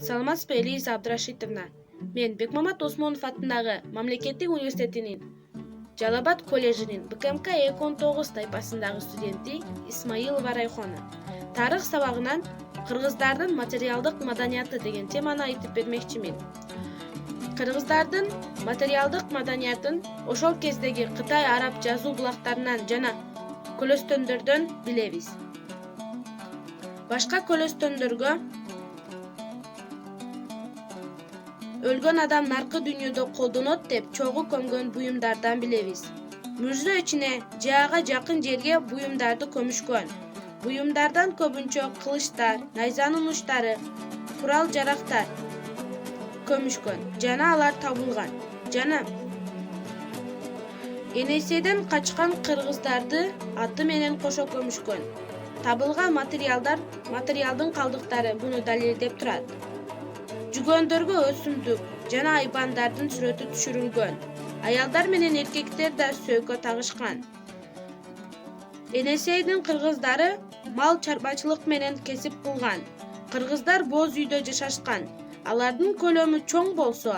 Саламатсызбы, Элиза Абдрашитовна. Мен Бекмамат Осмонов атындагы Мамлекеттик университетинин Жалал-Абад коллежинин БКМК 219 тайпасындагы студенти Исмаилова Райхона. Тарых сабагынан кыргыздардын материалдык маданияты деген теманы айтып бермекчимин. Кыргыздардын материалдык маданиятын ошол кездеги Кытай араб жазуу булактарынан жана көлөстөндөрдөн билебиз. Башка көлөстөндөргө өлгөн адам наркы дүйнөдө колдонот деп чогуу көмгөн буюмдардан билебиз. Мүрзө ичине же ага жакын жерге буюмдарды көмүшкөн. Буюмдардан көбүнчө кылычтар, найзанын учтары, курал-жарактар көмүшкөн жана алар табылган. Жана Енесейден качкан кыргыздарды аты менен кошо көмүшкөн. Табылган материалдын калдыктары буну далилдеп турат. Жүгөндөргө өсүмдүк жана айбандардын сүрөтү түшүрүлгөн. Аялдар менен эркектер да сөйкө тагышкан. Енесейдин кыргыздары мал чарбачылык менен кесип кылган. Кыргыздар боз үйдө жашашкан. Алардын көлөмү чоң болсо,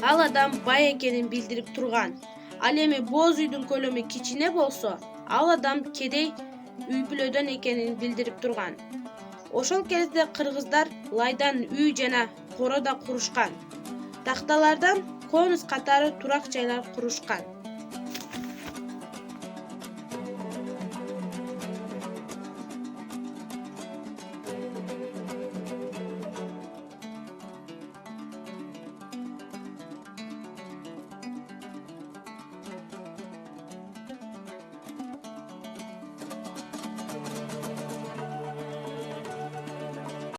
ал адам бай экенин билдирип турган. Ал эми боз үйдүн көлөмү кичине болсо, ал адам кедей үй бүлөдөн экенин билдирип турган. Ошол кезде кыргыздар лайдан үй жана коро да курушкан. Такталардан конус катары турак жайлар курушкан.